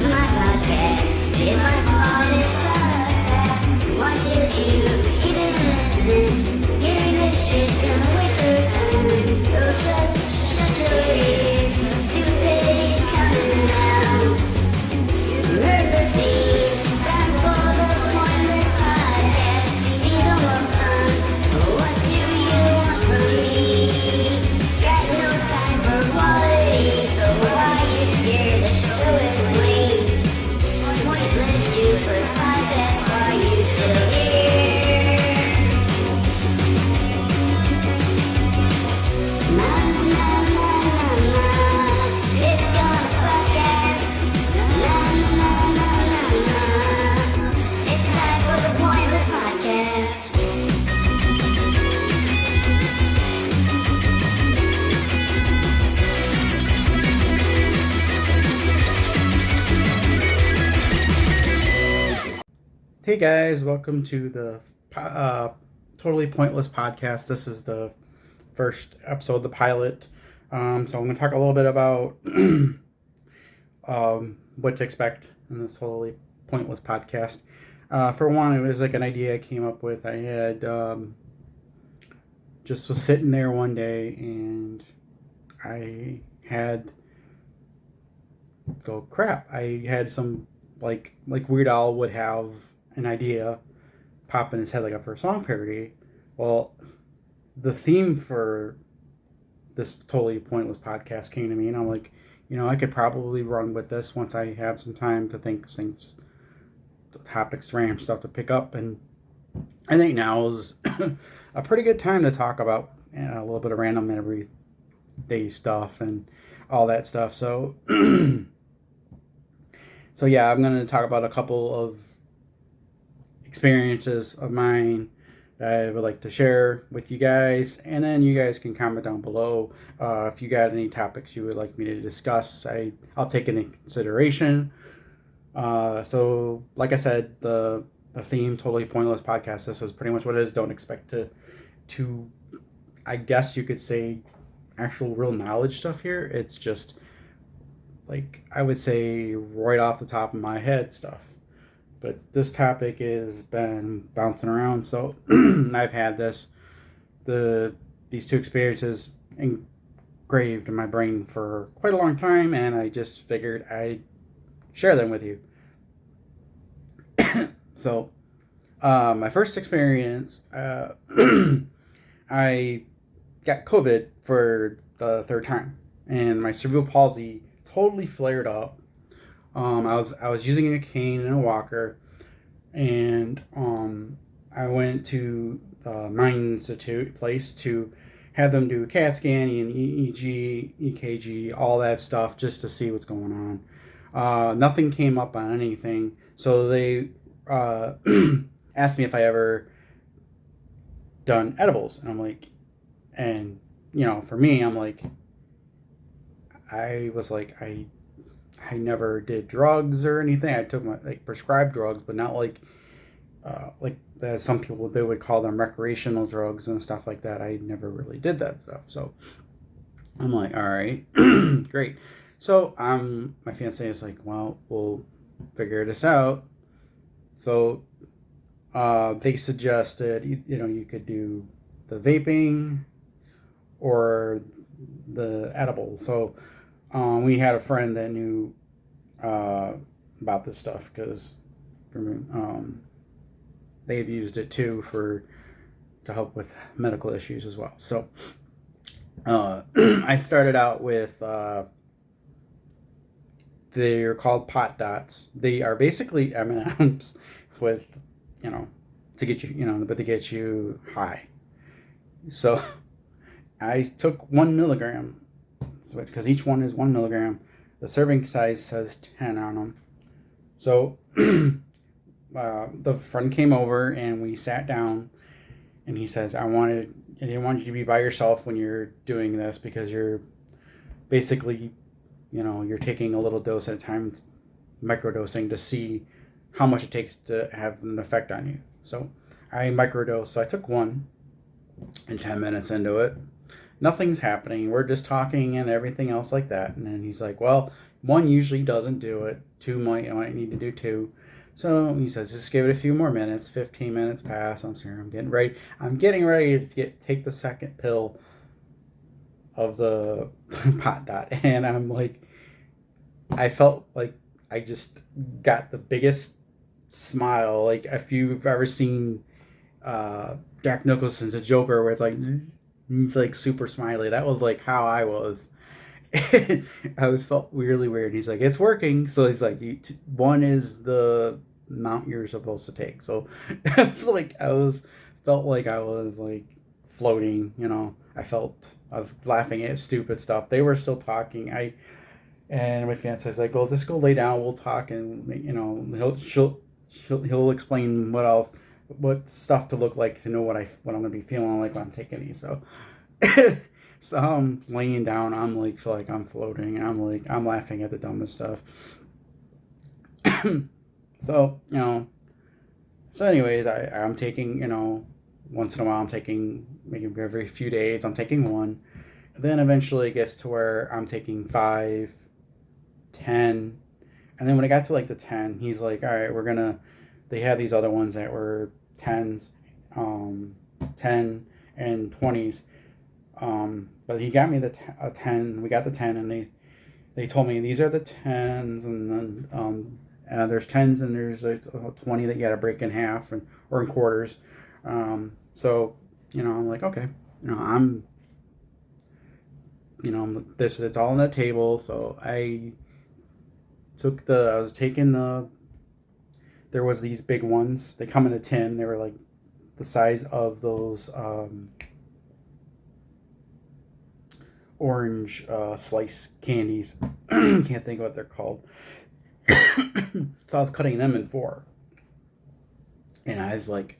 my podcast is my flawless success. Why should you even listen? Hearing this shit's gonna waste your time. So shut your ears. Stupidity's coming out. You heard the theme. Time for the pointless podcast. Ain't almost done. So what do you want from me? Got no time for quality. So why you hear the show is lame? Pointless, useless podcast. Why you still here? Na na na na na. It's gonna suck ass. Na na na na na. It's time for the pointless podcast. Hey guys, welcome to the Totally Pointless podcast. This is the first episode, the pilot. So I'm going to talk a little bit about what to expect in this Totally Pointless podcast. For one, it was like an idea I came up with. I had just was sitting there one day and I had crap. I had some like Weird Al would have an idea pop in his head like for a song parody. Well, the theme for this Totally Pointless podcast came to me and I'm like, I could probably run with this once I have some time to think of things, topics, random stuff to pick up. And I think now is a pretty good time to talk about a little bit of random everyday stuff and all that stuff. So, yeah, I'm going to talk about a couple of experiences of mine that I would like to share with you guys, and then you guys can comment down below if you got any topics you would like me to discuss. I'll take it into consideration. So like I said, the theme Totally Pointless podcast, this is pretty much what it is. Don't expect to I guess you could say actual real knowledge stuff here. It's just like I would say right off the top of my head stuff. But this topic has been bouncing around, so I've had these two experiences engraved in my brain for quite a long time, and I just figured I'd share them with you. So, my first experience, I got COVID for the third time, and my cerebral palsy totally flared up. I was using a cane and a walker, and I went to the Mind Institute place to have them do a CAT scan and EEG, EKG, all that stuff just to see what's going on. Nothing came up on anything, so they asked me if I ever done edibles, and I'm like, and for me, I'm like, I was like, I never did drugs or anything. I took my prescribed drugs, but not like some people, they would call them recreational drugs and stuff like that. I never really did that stuff. So I'm like, all right, great. So my fiance is like, well, we'll figure this out. So they suggested, you could do the vaping or the edible. So we had a friend that knew about this stuff because they've used it too to help with medical issues as well. So I started out with they're called pot dots. They are basically M&Ms with to get you but to get you high. So I took 1 milligram. Because each one is 1 milligram. The serving size says 10 on them. So the friend came over and we sat down, and he says, I didn't want you to be by yourself when you're doing this, because you're basically, you're taking a little dose at a time, microdosing to see how much it takes to have an effect on you. So I microdosed. So I took one, and 10 minutes into it, nothing's happening. We're just talking and everything else like that. And then he's like, well, one usually doesn't do it. Two might need to do two. So he says, just give it a few more minutes. 15 minutes pass. I'm sorry, I'm getting ready. I'm getting ready to take the second pill of the pot dot, and I'm like, I felt like I just got the biggest smile. Like if you've ever seen Jack Nicholson's A Joker, where it's like he's like super smiley. That was like how I was. I was felt really weird. He's like, it's working. So he's like, one is the amount you're supposed to take. So it's like felt like I was like floating. I was laughing at stupid stuff. They were still talking. And my fiance's like, well, just go lay down. We'll talk, and he'll explain what stuff to look like to know what I'm gonna be feeling like when I'm taking these. So. So I'm laying down. I'm like feel like I'm floating. I'm laughing at the dumbest stuff. So So anyways, I'm taking once in a while I'm taking maybe every few days I'm taking one. Then eventually it gets to where I'm taking 5, 10, and then when I got to like the 10, he's like, all right, they have these other ones that were 10s, 10 and 20s. But he got me a 10. We got the 10, and they told me these are the 10s, and then there's 10s and there's a 20 that you got to break in half or in quarters. So I'm like, okay, I'm this it's all on the table. So I was taking there was these big ones. They come in a tin. They were like the size of those orange slice candies. Can't think what they're called. So I was cutting them in 4, and I was like,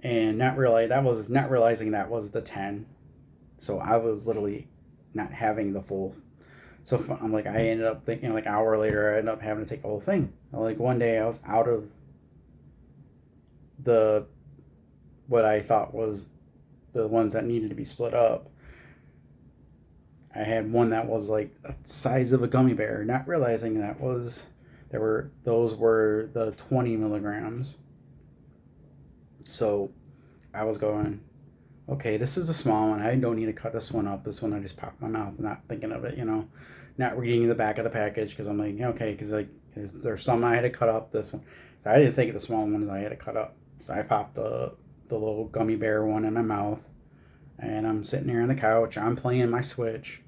and not realizing that was the 10. So I was literally not having the full. So I'm like, I ended up thinking like an hour later, I ended up having to take the whole thing. Like one day I was out of the what I thought was the ones that needed to be split up. I had one that was like the size of a gummy bear, not realizing those were the 20 milligrams. So I was going, okay, this is a small one. I don't need to cut this one up. This one I just popped my mouth, not thinking of it, not reading the back of the package, because I'm like, okay, because like there's some I had to cut up. This one, so I didn't think of the small ones I had to cut up. So I popped the little gummy bear one in my mouth, and I'm sitting here on the couch. I'm playing my Switch,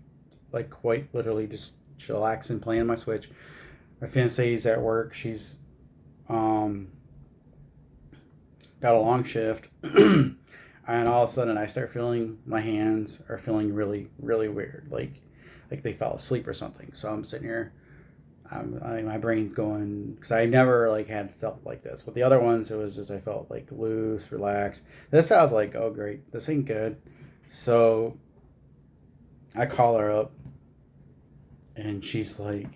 like quite literally just chillaxing, playing my Switch. My fiancee's at work. She's got a long shift. And all of a sudden I start feeling my hands are feeling really, really weird, like they fell asleep or something. So I'm sitting here, my brain's going, because I never like had felt like this. With the other ones, it was just I felt like loose, relaxed. This I was like, oh great, this ain't good. So I call her up, and she's like,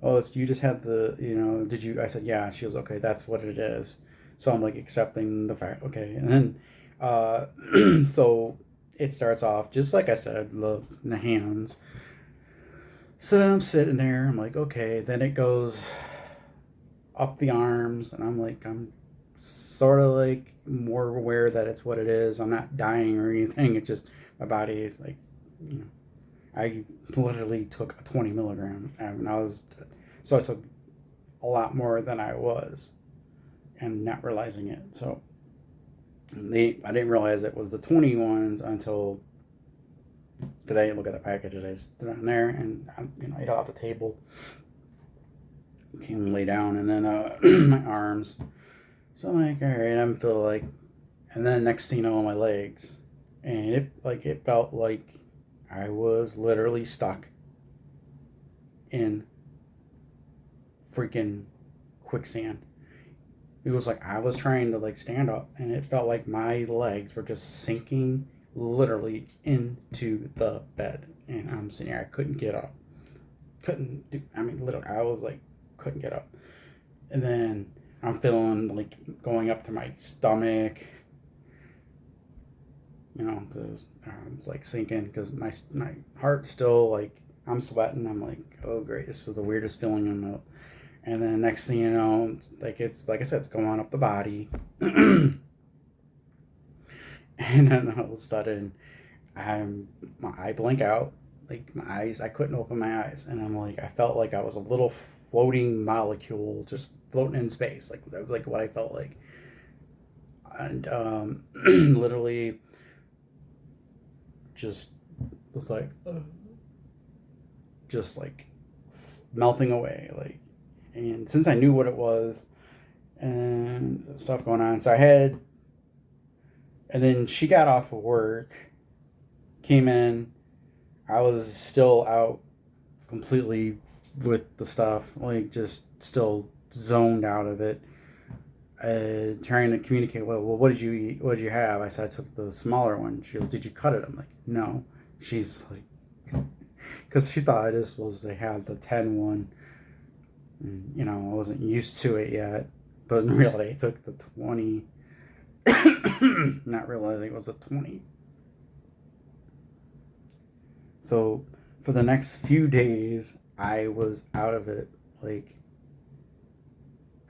oh, you just had did you? I said, yeah. She was, okay, that's what it is. So I'm like accepting the fact, okay, and then so it starts off just like I said, the hands. So then I'm sitting there, I'm like, okay. Then it goes up the arms, and I'm sort of like more aware that it's what it is. I'm not dying or anything. It's just my body is like, I literally took a 20 milligram, and so I took a lot more than I was, and not realizing it. So I didn't realize it was the 20 ones until, because I didn't look at the package. I just threw it in there, and I ate off the table, came and lay down, and then my arms. So I'm like, all right, I'm feeling like, and then next thing you know, my legs, and it felt like I was literally stuck in freaking quicksand. It was like I was trying to like stand up, and it felt like my legs were just sinking literally into the bed, and I'm sitting here. I couldn't get up. Literally, I was like, couldn't get up. And then I'm feeling like going up to my stomach, because I'm like sinking because my heart still like I'm sweating. I'm like, oh great, this is the weirdest feeling in the. And then next thing you know, it's like I said, it's going up the body, and then all of a sudden, I blink out, like my eyes, I couldn't open my eyes, and I'm like, I felt like I was a little floating molecule just floating in space, like that was like what I felt like, and literally just was like, just like melting away, like, and since I knew what it was and stuff going on, so I had, and then she got off of work, came in, I was still out completely with the stuff, like just still zoned out of it. Trying to communicate. Well, what did you eat? What did you have? I said I took the smaller one. She goes, "Did you cut it?" I'm like, "No." She's like, because she thought I just was they had the 10 one. And, I wasn't used to it yet, but in reality, I took the 20. Not realizing it was a 20. So for the next few days, I was out of it. Like,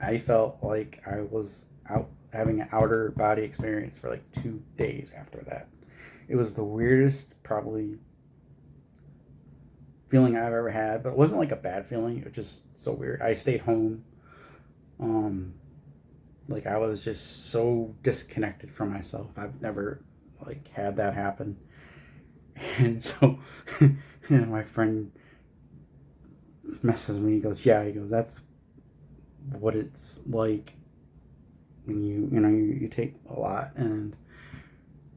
I felt like I was out having an outer body experience for like 2 days after that. It was the weirdest, probably, feeling I've ever had, but it wasn't like a bad feeling. It was just so weird. I stayed home. Like I was just so disconnected from myself. I've never like had that happen. And so my friend messages me. He goes, "Yeah." He goes, "That's what it's like when you take a lot." And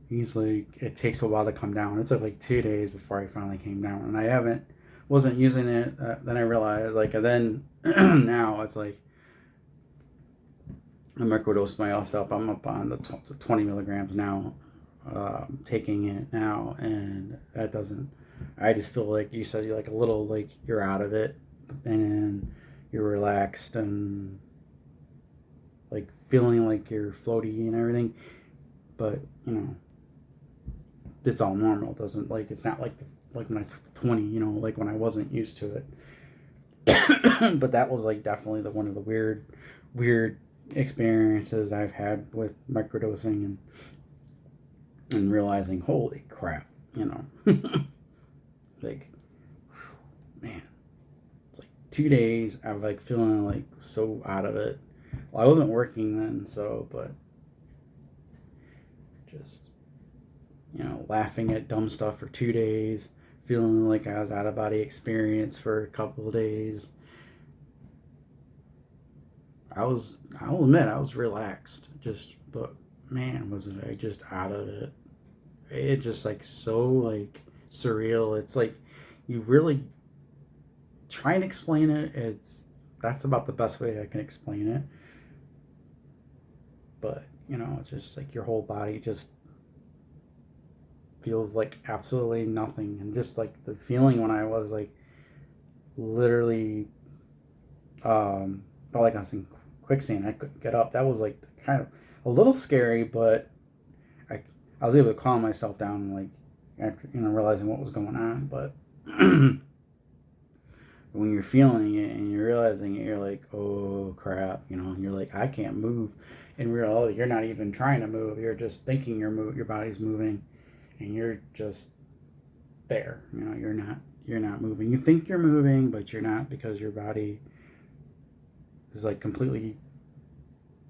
he's like, "It takes a while to come down." It took like 2 days before I finally came down, and I wasn't using it. Then I realized, like, and then now it's like I microdosed myself. I'm up on the 20 milligrams now, taking it now, and that doesn't. I just feel like you said you're like a little like you're out of it, and you're relaxed and like feeling like you're floaty and everything, but it's all normal. It doesn't like it's not like like when I took the 20, like when I wasn't used to it. But that was like definitely one of the weird experiences I've had with microdosing and realizing, holy crap, like, man, it's like 2 days of like feeling like so out of it. Well, I wasn't working then, so, but just, laughing at dumb stuff for 2 days, feeling like I was out of body experience for a couple of days. I'll admit, I was relaxed, but man, was I just out of it. It's just like so like surreal. It's like you really try and explain it. That's about the best way I can explain it. But, it's just like your whole body just feels like absolutely nothing. And just like the feeling when I was like literally felt like I was in quicksand. I couldn't get up. That was like kind of a little scary, but I was able to calm myself down, like after realizing what was going on. But when you're feeling it and you're realizing it, you're like, oh crap, and you're like, I can't move. In reality, you're not even trying to move. You're just thinking your body's moving, and you're just there. You're not moving. You think you're moving, but you're not, because your body is like completely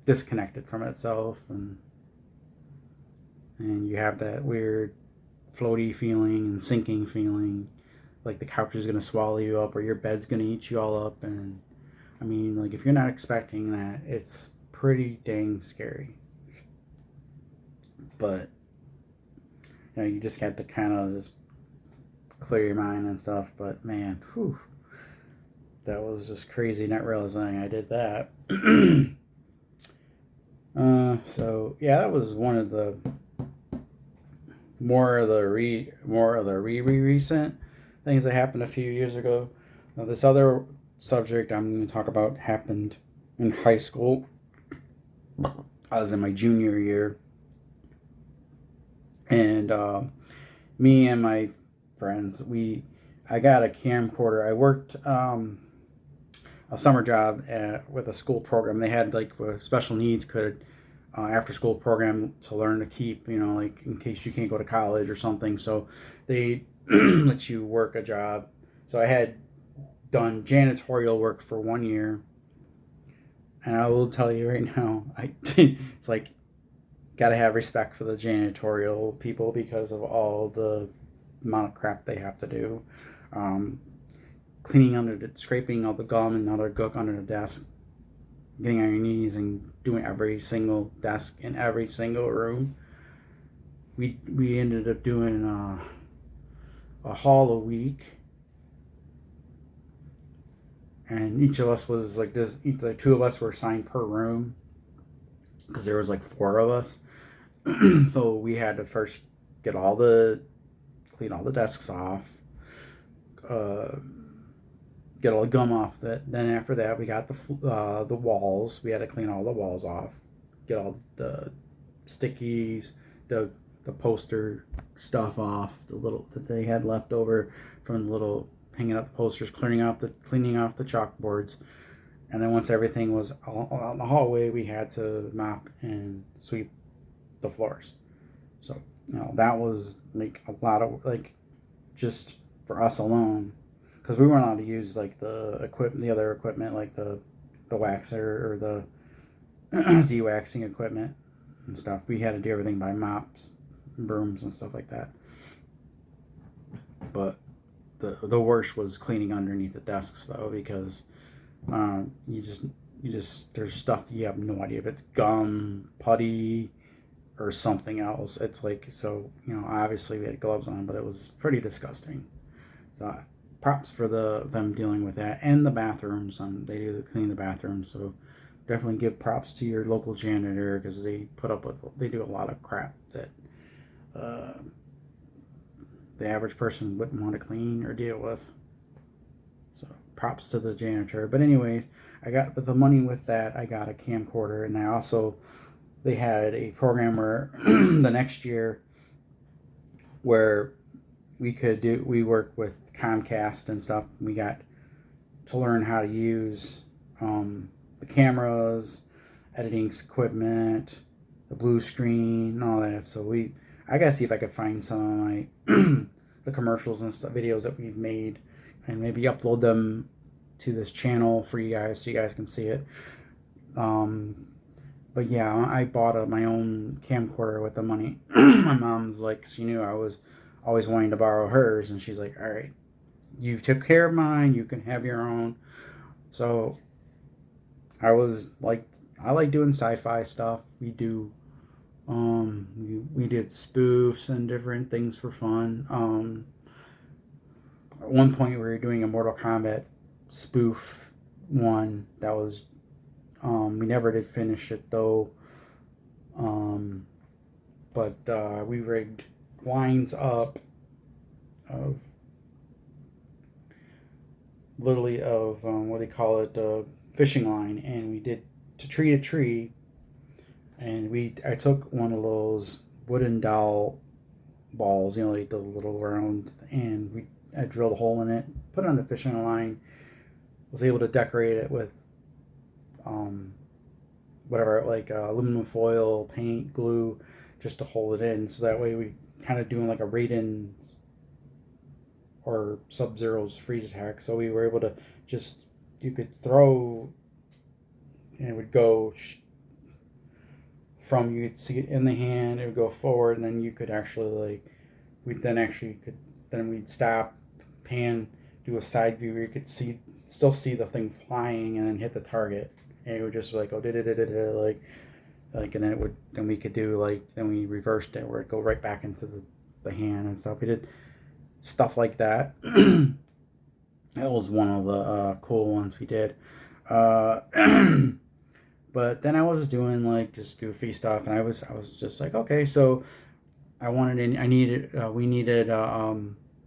disconnected from itself, and you have that weird floaty feeling and sinking feeling, like the couch is gonna swallow you up or your bed's gonna eat you all up. And I mean, like, if you're not expecting that, it's pretty dang scary. But you just got to kind of just clear your mind and stuff. But man, whew, that was just crazy, not realizing I did that. So yeah, that was one of the more of the recent things that happened a few years ago. Now, this other subject I'm going to talk about happened in high school. I was in my junior year, And me and my friends, I got a camcorder. I worked a summer job with a school program. They had like special needs could after school program to learn to keep, like in case you can't go to college or something. So they let you work a job. So I had done janitorial work for 1 year, and I will tell you right now, it's like gotta have respect for the janitorial people because of all the amount of crap they have to do. Um, Cleaning scraping all the gum and other gook under the desk, getting on your knees and doing every single desk in every single room. We ended up doing a haul a week, and each of us was like this. Like two of us were assigned per room because there was like four of us. So we had to first clean all the desks off, uh, get all the gum off it. Then after that, we got the walls. We had to clean all the walls off, get all the stickies, the poster stuff off, the little that they had left over from the little hanging up the posters, cleaning off the chalkboards. And then once everything was out in the hallway, we had to mop and sweep the floors. So that was like a lot of like just for us alone, because we weren't allowed to use like the other equipment like the waxer or the de-waxing equipment and stuff. We had to do everything by mops, brooms, and stuff like that. But the worst was cleaning underneath the desks though, because you just there's stuff that you have no idea if it's gum, putty, or something else. It's like, so obviously we had gloves on, but it was pretty disgusting. So props for them dealing with that, and the bathrooms. They do clean the bathrooms, so definitely give props to your local janitor because they do a lot of crap that the average person wouldn't want to clean or deal with. So props to the janitor. But anyways, I got with the money with that, I got a camcorder, and they had a program where the next year where we work with Comcast and stuff. We got to learn how to use the cameras, editing equipment, the blue screen, and all that. So I gotta see if I could find some of my the commercials and stuff, videos that we've made, and maybe upload them to this channel for you guys so you guys can see it. But yeah, I bought my own camcorder with the money. My mom's like, she knew I was always wanting to borrow hers, and she's like, all right, you took care of mine, you can have your own. So I like doing sci-fi stuff. We did spoofs and different things for fun. At one point we were doing a Mortal Kombat spoof one that was we never did finish it though. But we rigged lines up of literally of what do you call it, fishing line, and we did to tree to tree, and I took one of those wooden dowel balls, like the little round, and I drilled a hole in it, put it on the fishing line, was able to decorate it with whatever, like aluminum foil, paint, glue, just to hold it in. So that way we kind of doing like a Raiden's or Sub-Zero's freeze attack. So we were able to you could throw, and it would go you could see it in the hand, it would go forward, and then you could actually then we'd stop, pan, do a side view where you could still see the thing flying and then hit the target. And it would just like go like, and then we could do then we reversed it where it go right back into the hand and stuff. We did stuff like that. That was one of the cool ones we did. But then I was doing just goofy stuff, and I was just like, okay, so we needed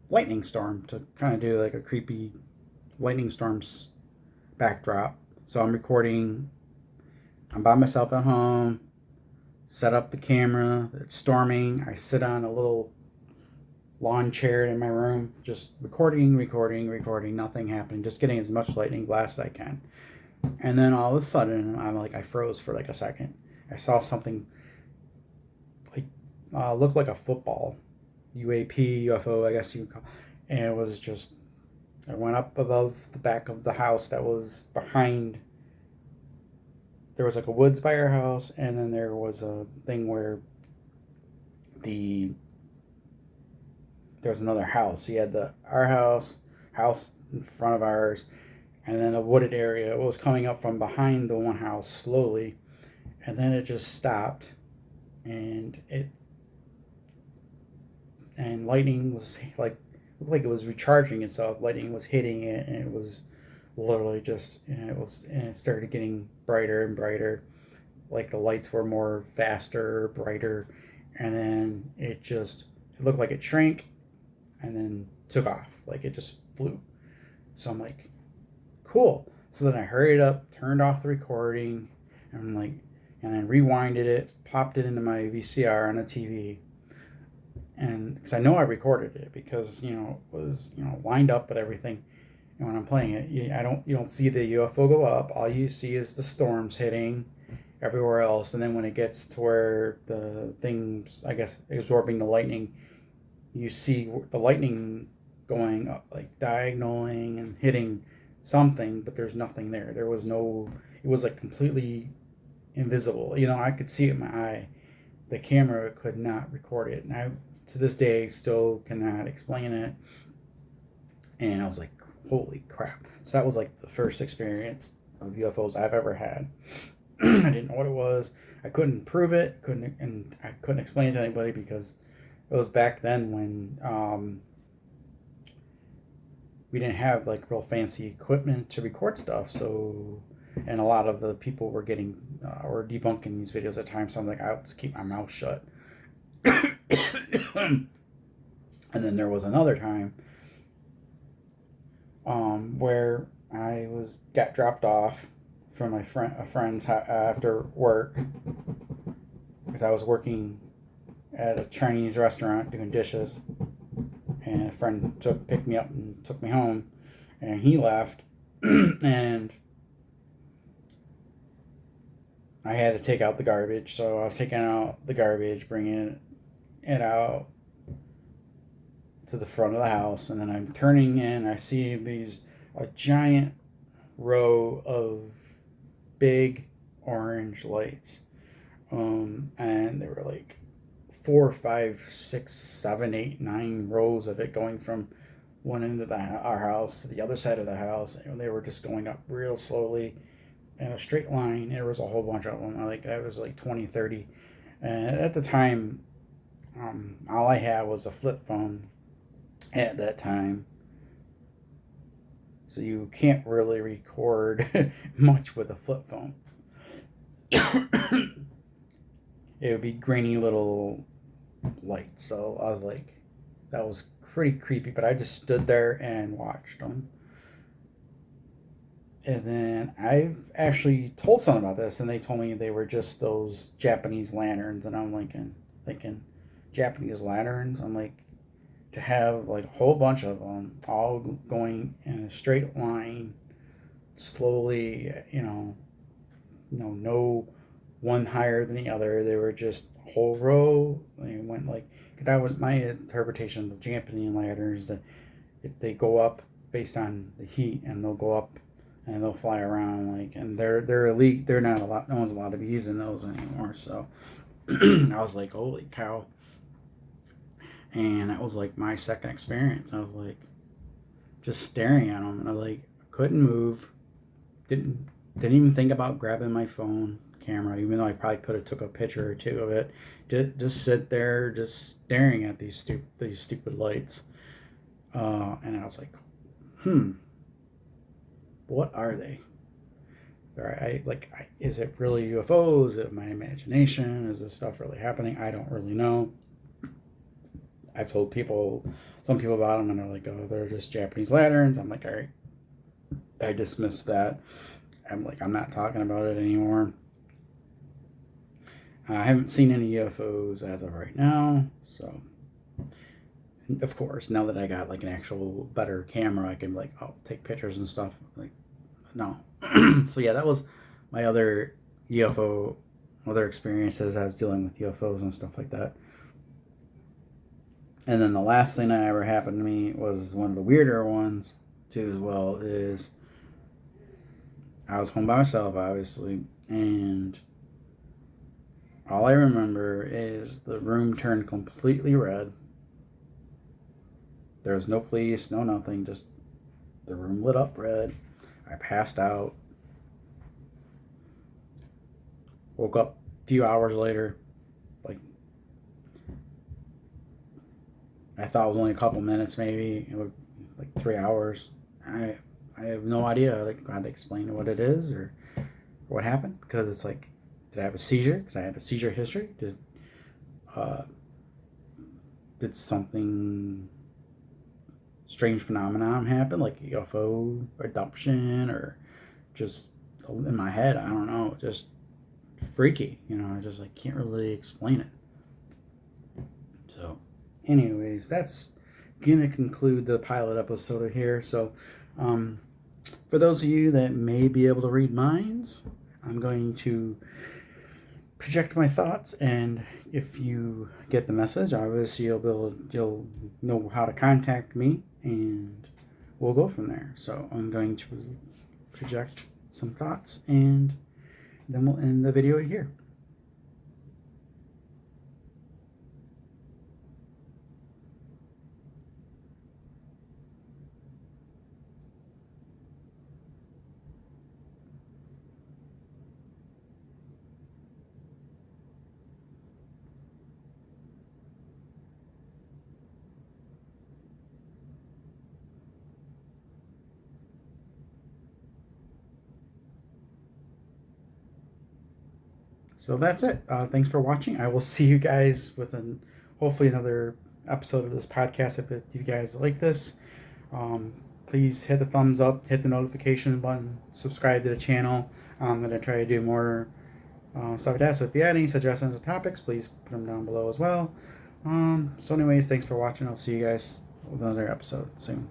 lightning storm to kind of do like a creepy lightning storm's backdrop. So I'm by myself at home, set up the camera. It's storming. I sit on a little lawn chair in my room, just recording. Nothing happening. Just getting as much lightning blast as I can. And then all of a sudden, I froze for like a second. I saw something like looked like a football, u.a.p, u.f.o, I guess you would call. And it was just, I went up above the back of the house that was behind. There was like a woods by our house, and then there was a thing where there was another house. You had our house in front of ours, and then a wooded area. It was coming up from behind the one house slowly, and then it just stopped, and lightning was like, looked like it was recharging itself. Lightning was hitting it, and it was literally just, and it started getting brighter and brighter. Like the lights were more faster, brighter, and then it looked like it shrank, and then took off. Like it just flew. So I'm like, cool. So then I hurried up, turned off the recording, and then rewinded it, popped it into my VCR on the TV, and because I know I recorded it because it was lined up with everything. And when I'm playing it, you don't see the UFO go up. All you see is the storms hitting everywhere else, and then when it gets to where the things, I guess, absorbing the lightning, you see the lightning going up, like diagonaling and hitting something, but there's nothing there. There was no. It was like completely invisible. I could see it in my eye. The camera could not record it, and I, to this day, still cannot explain it. And I was like, holy crap. So that was like the first experience of UFOs I've ever had. I didn't know what it was. I couldn't prove it. I couldn't explain it to anybody because it was back then when we didn't have like real fancy equipment to record stuff. So, and a lot of the people were were debunking these videos at times. So I'm like, I'll just keep my mouth shut. And then there was another time where I got dropped off from a friend's after work because I was working at a Chinese restaurant doing dishes, and a friend picked me up and took me home, and he left, and I had to take out the garbage. So I was taking out the garbage, bringing it out to the front of the house, and then I'm turning in. I see a giant row of big orange lights, and they were like 4, 5, 6, 7, 8, 9 rows of it going from one end of our house to the other side of the house, and they were just going up real slowly in a straight line. There was a whole bunch of them. I was like 20, 30, and at the time, all I had was a flip phone at that time, so you can't really record much with a flip phone. It would be grainy little lights. So I was like, that was pretty creepy, but I just stood there and watched them. And then I've actually told someone about this, and they told me they were just those Japanese lanterns, and I'm like thinking Japanese lanterns. I'm like, to have like a whole bunch of them all going in a straight line slowly, no one higher than the other. They were just a whole row. They went like, that was my interpretation of the Japanese lanterns, that they go up based on the heat, and they'll go up and they'll fly around, like, and they're elite. They're not allowed. No one's allowed to be using those anymore. So I was like, holy cow. And that was like my second experience. I was like, just staring at them, and I like couldn't move. Didn't even think about grabbing my phone camera, even though I probably could have took a picture or two of it. Just sit there, just staring at these stupid lights. And I was like, what are they? Is it really UFOs? Is it my imagination? Is this stuff really happening? I don't really know. I've told some people about them, and they're like, oh, they're just Japanese lanterns. I'm like, all right. I dismissed that. I'm like, I'm not talking about it anymore. I haven't seen any UFOs as of right now, so of course, now that I got like an actual better camera, I can like take pictures and stuff. Like no, so yeah, that was my other UFO, other experiences. I was dealing with UFOs and stuff like that. And then the last thing that ever happened to me was one of the weirder ones too, as well. Is I was home by myself, obviously, and all I remember is the room turned completely red. There was no police, no nothing, just the room lit up red. I passed out. Woke up a few hours later. Like, I thought it was only a couple minutes, maybe. It was like 3 hours. I have no idea like how to explain what it is or what happened, because it's like, did I have a seizure? Because I had a seizure history. Uh, did something strange phenomenon happen, like UFO adoption, or just in my head? I don't know. Just freaky, I just like can't really explain it. So, anyways, that's gonna conclude the pilot episode here. So, for those of you that may be able to read minds, I'm going to project my thoughts, and if you get the message, obviously you'll know how to contact me, and we'll go from there. So I'm going to project some thoughts, and then we'll end the video here. So that's it. Thanks for watching. I will see you guys with hopefully another episode of this podcast. If you guys like this, please hit the thumbs up, hit the notification button, subscribe to the channel. I'm going to try to do more stuff like that. So if you have any suggestions or topics, please put them down below as well. So anyways, thanks for watching. I'll see you guys with another episode soon.